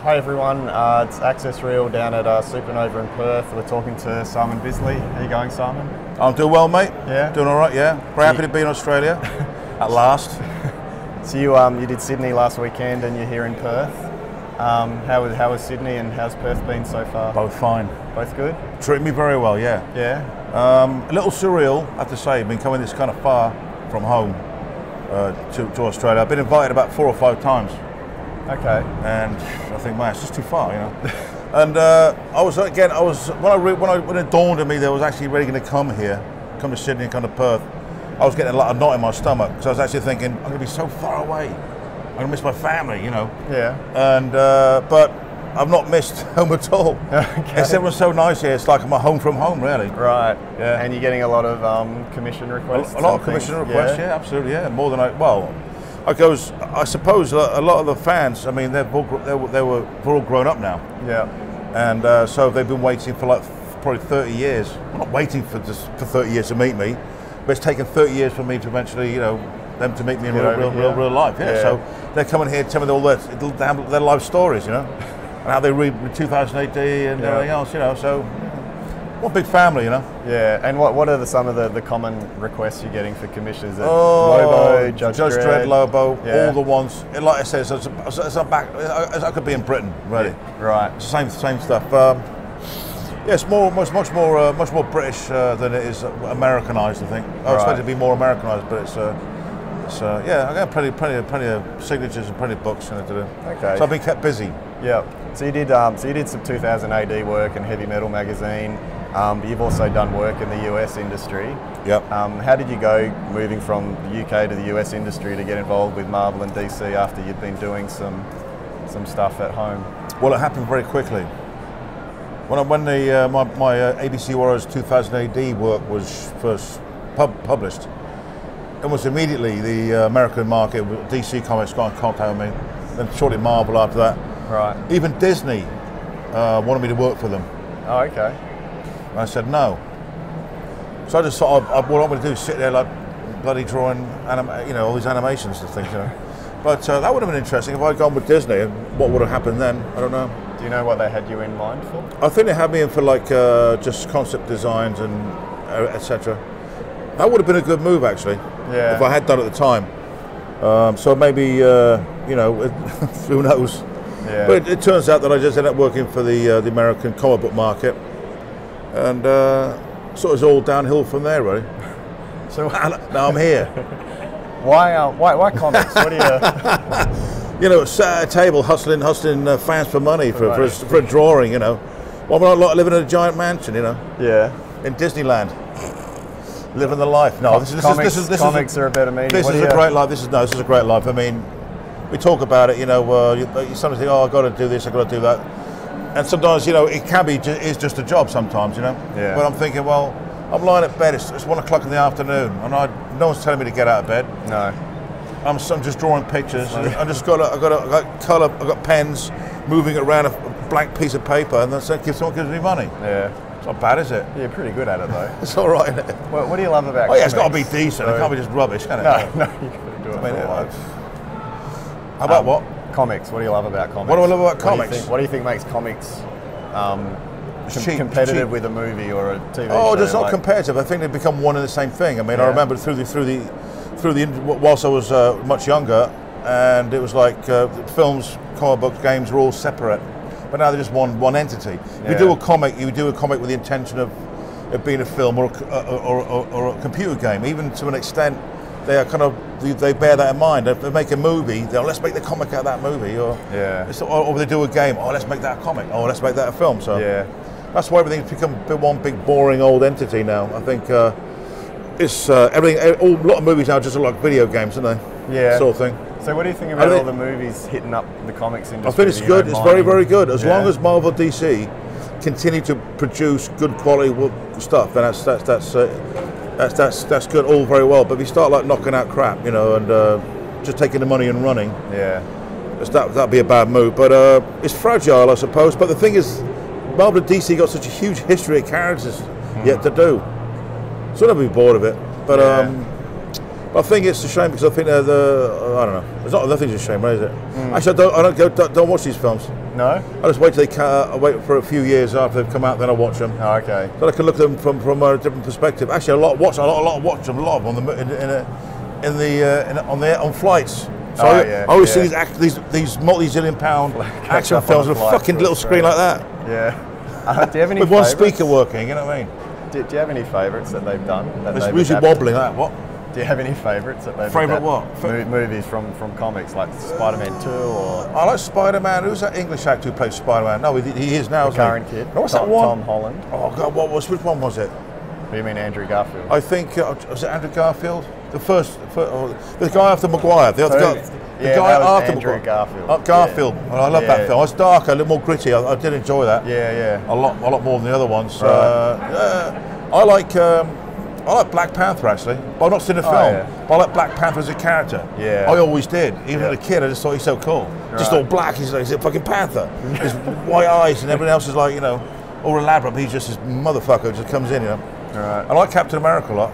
Hi everyone, it's Access Reel down at Supanova in Perth. We're talking to Simon Bisley. How you going, Simon? I'm doing well, mate. Yeah? Doing all right, yeah. Very happy to be in Australia, at last. So you did Sydney last weekend and you're here in Perth. How was Sydney and how's Perth been so far? Both fine. Both good? Treating me very well, yeah. Yeah? A little surreal, I have to say. I've been coming this kind of far from home to Australia. I've been invited about 4 or 5 times. Okay. And I think, man, it's just too far, you know. And when it dawned on me that I was actually ready to come to Sydney and come to Perth, I was getting a lot of knot in my stomach because I was actually thinking, I'm going to be so far away. I'm going to miss my family, you know. Yeah. And but I've not missed home at all. Okay. Everyone's so nice here. It's like I'm home from home, really. Right. Yeah. And you're getting a lot of commission requests. A lot of commission requests. Yeah, absolutely. Yeah, more than I suppose a lot of the fans, I mean, they're all grown up now. Yeah. And so they've been waiting for like probably 30 years. I'm not waiting for 30 years to meet me, but it's taken 30 years for me to eventually, you know, them to meet me in real life. Yeah. So they're coming here to tell me all their life stories, you know, and how they read 2000 AD and everything else, you know. So what a big family, you know. Yeah. And what are some of the common requests you're getting for commissions? Lobo, Judge Dredd, Lobo, all the ones. Like I said, as I'm back, as I could be in Britain, really. Yeah. Right. Same stuff. Yeah, it's much more British than it is Americanized. I think. I expect it to be more Americanized, but it's yeah. I got plenty of signatures and plenty of books to do. Okay. So I've been kept busy. Yeah. So you did some 2000 AD work in Heavy Metal magazine. But you've also done work in the US industry. Yep. How did you go moving from the UK to the US industry to get involved with Marvel and DC after you'd been doing some stuff at home? Well, it happened very quickly. When my ABC Warriors 2000 AD work was first published, almost immediately the American market, DC Comics got in contact with me, then shortly Marvel after that. Right. Even Disney wanted me to work for them. Oh, okay. And I said no. So I just thought, what I'm going to do is sit there like bloody drawing, all these animations and things, you know. But that would have been interesting if I'd gone with Disney. What would have happened then? I don't know. Do you know what they had you in mind for? I think they had me in for like just concept designs and etc. That would have been a good move actually. Yeah. If I had done it at the time. So maybe who knows. Yeah. But it turns out that I just ended up working for the American comic book market, and sort of all downhill from there, really. So now I'm here. Why comics? What do you? You know, sat at a table hustling fans for money for a drawing. You know, why would I like living in a giant mansion? You know. Yeah. In Disneyland, living the life. No, comics are a better meaning. This is a great life. This is a great life. I mean, we talk about it. You know, you sometimes think, oh, I've got to do this, I've got to do that. And sometimes, you know, it can be is just a job sometimes, you know. Yeah. But I'm thinking, well, I'm lying at bed. It's 1 o'clock in the afternoon, and no one's telling me to get out of bed. No. I'm just drawing pictures. I just got colour. I've got pens, moving it around a blank piece of paper, and then someone gives me money. Yeah. It's not bad, is it? Yeah, you're pretty good at it though. It's all right. What do you love about? Oh yeah, comics? it's got to be decent. It can't be just rubbish, can it? No, you got to do it. How about what? Comics. What do you love about comics? What do I love about comics? What do you think makes comics competitive with a movie or a TV show? Oh, it's not competitive. I think they become one and the same thing. I mean, I remember through the whilst I was much younger, and it was like films, comic books, games were all separate, but now they're just one entity. If you do a comic, you do a comic with the intention of it being a film or a computer game, even to an extent. They are they bear that in mind. If they make a movie, let's make the comic out of that movie, or they do a game. Oh, let's make that a comic. Oh, let's make that a film. So that's why everything's become one big boring old entity now. I think it's everything. A lot of movies now just look like video games, don't they? Yeah, sort of thing. So what do you think about all the movies hitting up the comics industry? I think it's good. It's very, very good. As long as Marvel, DC continue to produce good quality stuff, then that's good, all very well. But if you start like knocking out crap, you know, and just taking the money and running, that'd be a bad move. But it's fragile, I suppose. But the thing is, Marvel and DC got such a huge history of characters yet to do, so I'll never be bored of it. But I think it's a shame because I think I don't know. It's not. Nothing's a shame, right, is it? Actually, I don't watch these films. No? I just wait till I wait for a few years after they've come out, then I watch them. Oh, okay. So I can look at them from a different perspective. Actually, I watch them a lot on flights. So I always see these multi-zillion-pound action films with a fucking little screen like that. Yeah. Do you have any with one speaker working? You know what I mean? Do you have any favourites that they've done? It's usually wobbling like that. What? Do you have any favourites that they've Favourite what? Movies from comics, like Spider-Man 2 or... I like Spider-Man. Who's that English actor who plays Spider-Man? No, he is now. The current kid. What's that one? Tom Holland. Oh God, which one was it? Do you mean Andrew Garfield? I think, was it Andrew Garfield? The guy after Maguire. The guy after Andrew Garfield. Garfield. Yeah. Well, I love that film. It's darker, a little more gritty. I did enjoy that. Yeah. A lot more than the other ones. Right. I like Black Panther actually. But I've not seen the film. Yeah. But I like Black Panther as a character. Yeah. I always did. Even as a kid, I just thought he's so cool. Right. Just all black. He's a fucking panther. His white eyes, and everyone else is like, all elaborate. But he's just this motherfucker who just comes in, Right. I like Captain America a lot.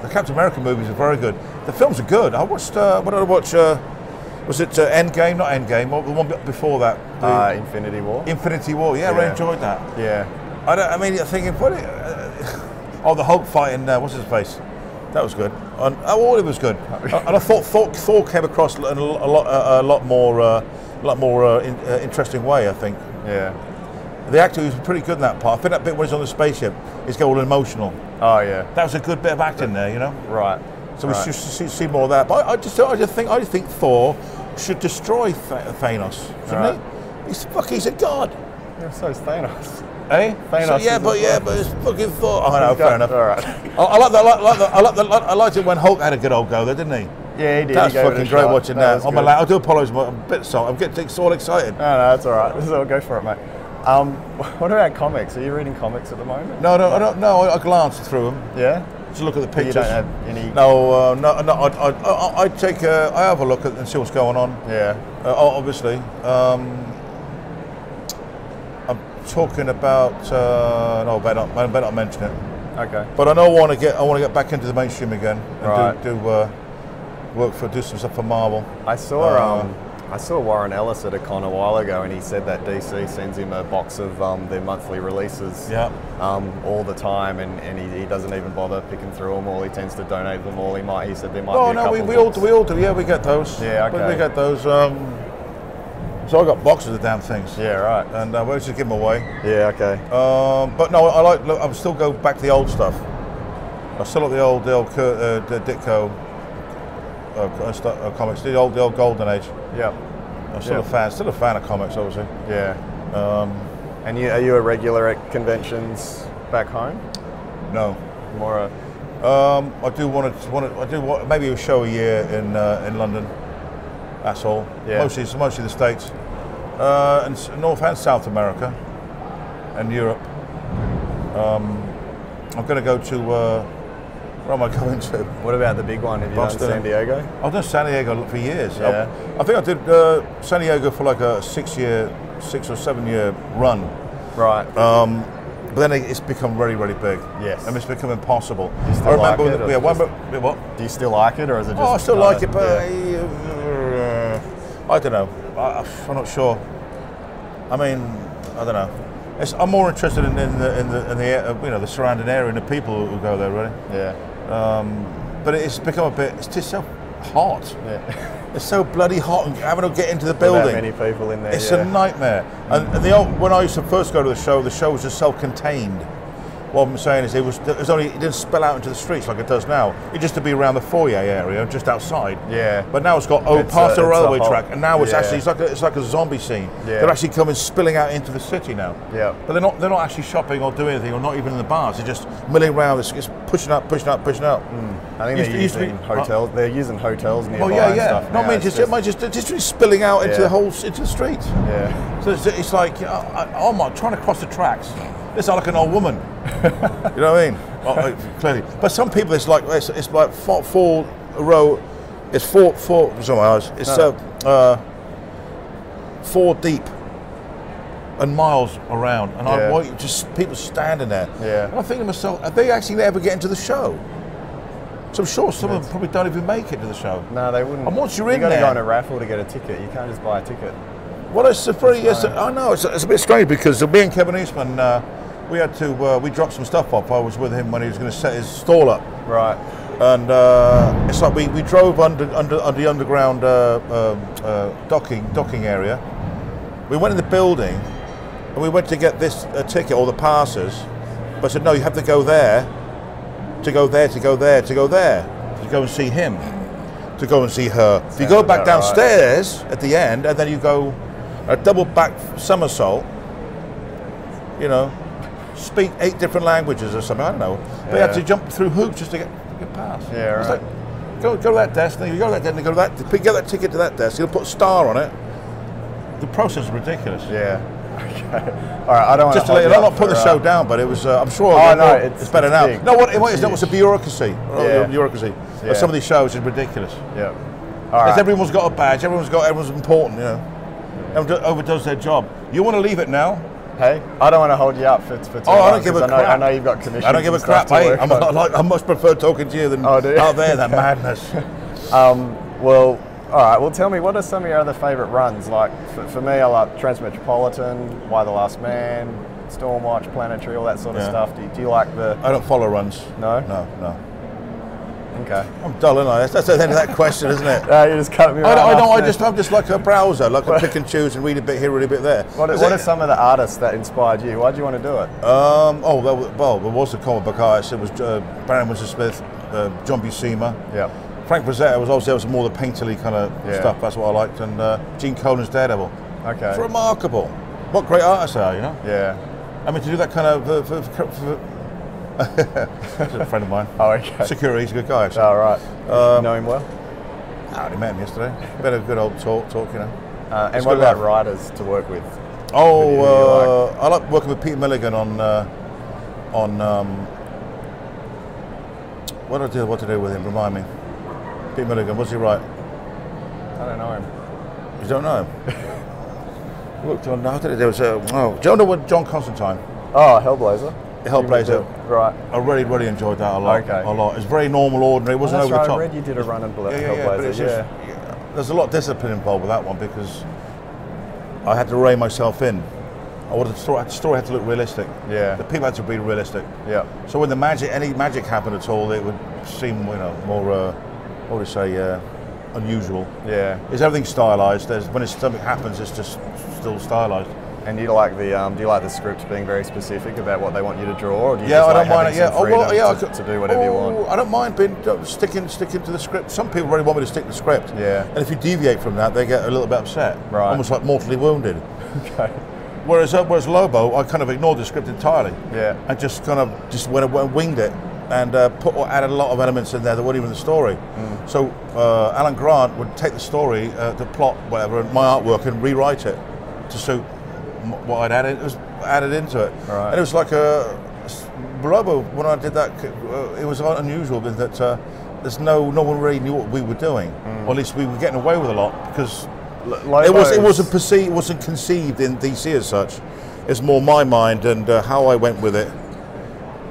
The Captain America movies are very good. The films are good. I watched. What did I watch? Was it Endgame? Not Endgame. What the one before that? Infinity War. Infinity War. Yeah, I really enjoyed that. Yeah. You're thinking, the Hulk fighting. What's his face? That was good. All it was good. And I thought Thor came across in a lot more interesting way. I think. Yeah. The actor was pretty good in that part. I think that bit when he's on the spaceship, he's got all emotional. Oh yeah. That was a good bit of acting there, Right. So we should see more of that. But I just think Thor should destroy Thanos, shouldn't he? He's a god. Yeah, so is Thanos. Eh? Thanos. So, but it's fucking Thor. Oh no, fair enough. All right. I liked it when Hulk had a good old go there, didn't he? Yeah, he did. That's fucking great watching that. I do apologise, I'm a bit sorry. I'm getting so excited. No, that's all right. I'll go for it, mate. What about comics? Are you reading comics at the moment? No, I don't. No, I glanced through them. Yeah. Just look at the pictures. You don't have any. No. I have a look at and see what's going on. Yeah. Obviously. I'm talking about. No, I better not mention it. Okay. But I want to get back into the mainstream again and do some stuff for Marvel. I saw Warren Ellis at a con a while ago, and he said that DC sends him a box of their monthly releases all the time, and he doesn't even bother picking through them all. He tends to donate them all. He said there might be a couple. We all do. Yeah, we get those. Yeah, okay. We get those. So I got boxes of damn things. Yeah, right. And we'll just give them away. Yeah, okay. But no, I still go back to the old stuff. I still like the old Ditko comics, the old golden age. Yeah. I'm still a fan of comics, obviously. Yeah. And are you a regular at conventions back home? No. More I do maybe a show a year in London. That's all. Yeah. Mostly the States, and North and South America, and Europe. I'm going to go to. Where am I going to? What about the big one? Have you done San Diego? I've done San Diego for years. Yeah. I think I did San Diego for like a 6 or 7 year run. Right. But then it's become really, really big. Yes. And it's become impossible. Do you still like it? What? Do you still like it, or is it just? I still like it, but I don't know. I'm not sure. I mean, I don't know. I'm more interested in the surrounding area and the people who go there, really. Yeah. But it's become it's just so hot. Yeah. It's so bloody hot, and having to get into the building. Many people in there. It's a nightmare. And when I used to first go to the show was just self-contained. What I'm saying is it didn't spill out into the streets like it does now. It used to be around the foyer area, just outside. Yeah. But now it's got past the railway track, and now it's actually it's like a zombie scene. Yeah. They're actually spilling out into the city now. Yeah. But they're not actually shopping or doing anything, or not even in the bars. They're just milling around. It's pushing up. I think they're using hotels. They're using hotels nearby. Oh yeah. And stuff. No, I mean just spilling out into the streets. Yeah. So it's like I'm trying to cross the tracks. It's like an old woman. You know what I mean? Clearly. But some people, it's like four row. It's four. It's 4 deep and miles around, and I want just people standing there. Yeah. And I think to myself, are they actually ever get into the show? So I'm sure some of them probably don't even make it to the show. No, they wouldn't. And once you're in there, you got to there, go on a raffle to get a ticket. You can't just buy a ticket. Well, it's a pretty. Yes, I know it's a bit strange because me and Kevin Eastman, we had to we dropped some stuff off. I was with him when he was going to set his stall up. Right. And it's like we drove under the underground docking area. We went in the building, and we went to get this ticket or the passes. But I said, no, you have to go there, to go there, to go there, to go there, to go and see him, to go and see her. If you go back downstairs at the end, and then you go a double back somersault, you know, speak 8 different languages or something, I don't know. But you have to jump through hoops just to get pass. Yeah, right. Like, go to that desk, then you go to that desk, and go to that, get that ticket to that desk, you'll put a star on it. The process is ridiculous. Yeah. Okay. All right, I don't want just to let you know, I'm not putting the show down, but it was, I'm sure it's better now. Big. No, what it is, that was a bureaucracy. Bureaucracy. Yeah. Some of these shows is ridiculous. Yeah. All right. Everyone's got a badge, everyone's important, you know. Everyone overdoes their job. You want to leave it now? Hey, I don't want to hold you up for too long. I don't give a crap. I know you've got commissions. I don't give a crap, mate. I much prefer talking to you than out there, that madness. Well, all right. Well, tell me, what are some of your other favourite runs? Like, for me, I like Transmetropolitan, Why the Last Man, Stormwatch, Planetary, all that sort of stuff. Do you like the... I don't follow runs. No? No. Okay. I'm dull, aren't I? That's the end of that question, isn't it? No, you just cut me right I'm just like a browser, like I pick and choose and read a bit here, read a bit there. What are some of the artists that inspired you? Why did you want to do it? Well, there was a comic book artist. It was Baron Winston Smith, John Buscema. Yeah. Frank Frazetta was more the painterly kind of stuff. That's what I liked. And Gene Colan's Daredevil. Okay. It's remarkable. What great artists they are, you know? Yeah. I mean, to do that kind of... He's a friend of mine. Oh, okay. Security, he's a good guy, actually. Oh, right. You know him well? I only met him yesterday. Been a good old talk, you know. And what about writers to work with? I like working with Peter Milligan on what to do with him, remind me. Peter Milligan, what's he write? I don't know him. You don't know him? Looked on, there was do you know what John Constantine? Oh, Hellblazer. Hellblazer. Right. I really enjoyed that a lot. Okay. A lot. It's very normal, ordinary. It wasn't over the top. I read you did a run in Hellblazer. There's a lot of discipline involved with that one because I had to rein myself in. The story had to look realistic. Yeah. The people had to be realistic. Yeah. So when any magic happened at all, it would seem, more, unusual. Yeah. Is everything stylized? When something happens, it's just still stylized. And do you like the script being very specific about what they want you to draw, or do you I don't mind it. To do whatever you want? I don't mind sticking to the script. Some people really want me to stick to the script. Yeah. And if you deviate from that, they get a little bit upset. Right. Almost like mortally wounded. Okay. Whereas Lobo, I kind of ignored the script entirely. Yeah. And just went and winged it, and added a lot of elements in there that weren't even the story. Mm. So Alan Grant would take the story, the plot, whatever, and my artwork, and rewrite it to suit what I'd added. It was added into it. Right. And it was like Lobo, when I did that, it was unusual in that no one really knew what we were doing, or at least we were getting away with a lot because it wasn't conceived in DC as such. It's more my mind and how I went with it.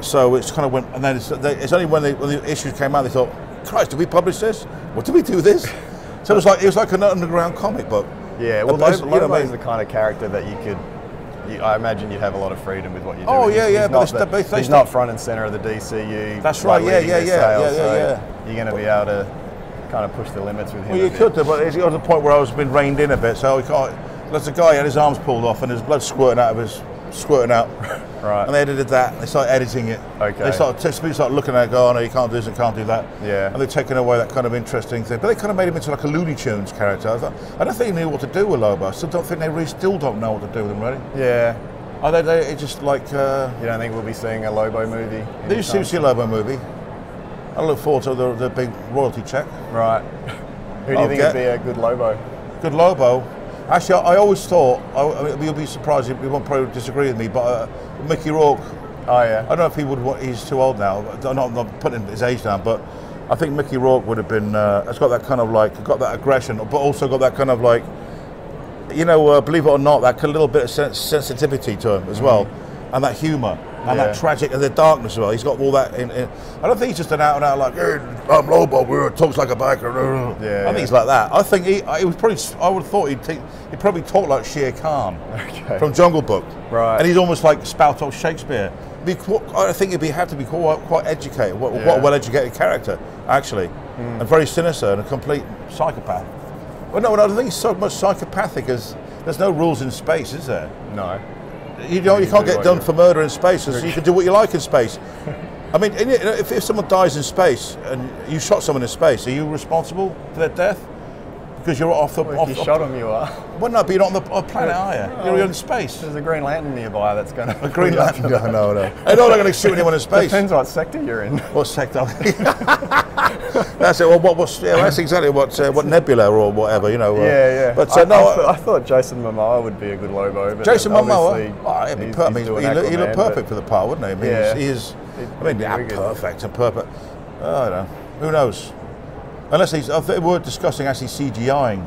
So it's kind of went, and then it's only when the issues came out they thought, Christ, did we publish this? What did we do this? So it was like an underground comic book. Yeah, well, Lobo is the kind of character that I imagine you'd have a lot of freedom with what you're doing. Oh yeah, he's not front and center of the DCU. That's right. Yeah. You're going to be able to kind of push the limits with him. Well, you could do, but it's got to the point where I was being reined in a bit, so he can't. There's a guy had his arms pulled off and his blood squirting out. Right. And they edited that. And they started editing it. Okay. They started looking at it, going, "Oh no, you can't do this and can't do that." Yeah. And they're taking away that kind of interesting thing. But they kind of made him into like a Looney Tunes character. I don't think they knew what to do with Lobo. I still don't think they still don't know what to do with him, really. Yeah. It's just like. You don't think we'll be seeing a Lobo movie? Do you see a Lobo movie? I look forward to the big royalty check. Right. Who do you think would be a good Lobo? Good Lobo? Actually, I always thought, you'll be surprised, you won't probably disagree with me, but Mickey Rourke. Oh yeah. I don't know if he would. He's too old now. I'm not putting his age down, but I think Mickey Rourke would have been. It's got that kind of got that aggression, but also got that kind of believe it or not, that little bit of sensitivity to him as well, and that humour. and that tragic and the darkness as well. He's got all that in. I don't think he's just an out and out like, hey, I'm Lobo, talks like a biker. I think he's like that. I think he was probably. I would have thought he'd probably talk like Shere Khan from Jungle Book, right? And he's almost like spout off Shakespeare. I think he'd have to be quite educated, quite a well-educated character, actually, and very sinister and a complete psychopath. Well, no, I don't think he's so much psychopathic as there's no rules in space, is there? No. You can't get done for murder in space, so you can do what you like in space. I mean, if someone dies in space and you shot someone in space, are you responsible for their death? Because you're off the. Well, if you shot them, you are. Well, no, but you're not on the planet, are you? You're in space. There's a Green Lantern nearby that's going to. A Green Lantern? No. They're not going to shoot anyone in space. Depends what sector you're in. What sector? That's it. Well, that's exactly what Nebula or whatever, you know. Yeah. But I thought Jason Momoa would be a good Lobo. But Jason Momoa, he looked perfect but for the part, wouldn't he? I mean, perfect and perfect. I don't know. Who knows? Unless we're discussing actually CGIing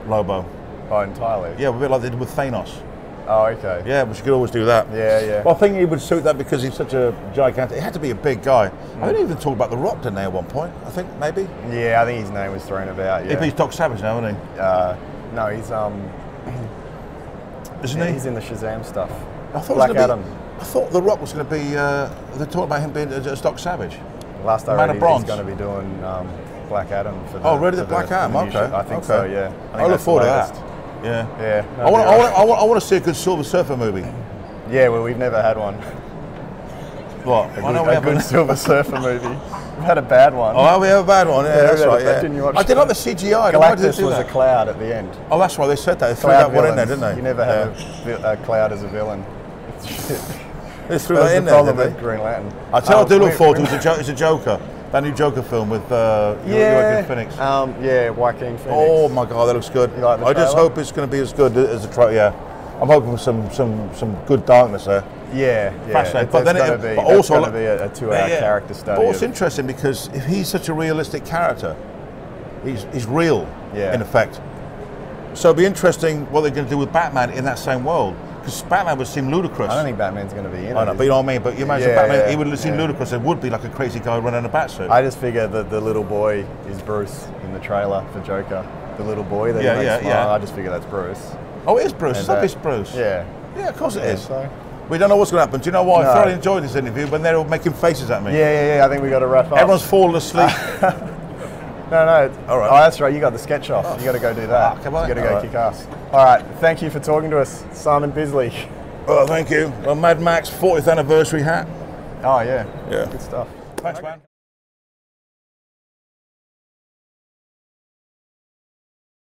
Lobo. Oh, entirely? Yeah, a bit like they did with Thanos. Oh, okay. Yeah, but you could always do that. Yeah. Well, I think he would suit that because he's such a gigantic. It had to be a big guy. I didn't even talk about The Rock, didn't they, at one point? I think maybe. Yeah, I think his name was thrown about. Yeah. He's Doc Savage now, isn't he? No, he's Isn't he? He's in the Shazam stuff. I thought Black Adam. I thought The Rock was going to be. They're talking about him being as Doc Savage. Last I read, he's going to be doing Black Adam for the. Oh, really? The Black Adam? Okay. I think so. Yeah. I look forward to that. Yeah. I want to see a good Silver Surfer movie. Yeah, well, we've never had one. What? A good Silver Surfer movie. We've had a bad one. Oh, we have a bad one. Yeah, that's right. I did like the CGI. Galactus was a cloud at the end. Oh, that's why they said that. They threw that one in there, didn't they? You never had a cloud as a villain. They threw that in there, didn't they? Green Lantern. I tell you, I do look forward to is a Joker. That new Joker film with Joaquin Phoenix. Joaquin Phoenix. Oh my God, that looks good. You like the I just trailer? hope it's going to be as good as the trailer. Yeah, I'm hoping for some good darkness there. Yeah. Fascinating. But then it's also going to be a 2-hour character study. But it's interesting because if he's such a realistic character, he's real in effect. So it'll be interesting what they're going to do with Batman in that same world. Because Batman would seem ludicrous. I don't think Batman's going to be in it. I know, but you know what I mean? But you imagine Batman, he would seem ludicrous. It would be like a crazy guy running a bat suit. I just figure that the little boy is Bruce in the trailer for Joker. The little boy that makes smile, I just figure that's Bruce. Oh, it is Bruce. It's Bruce. Yeah. Yeah, of course it is. So. We don't know what's going to happen. Do you know why? I thoroughly enjoyed this interview when they're all making faces at me. Yeah. I think we got to wrap up. Everyone's fallen asleep. No. All right. Oh, that's right. You got the sketch off. You got to go do that. Come on. You got to go kick ass. All right. Thank you for talking to us, Simon Bisley. Oh, thank you. A Mad Max 40th anniversary hat. Oh, yeah. Yeah. Good stuff. Thanks, man.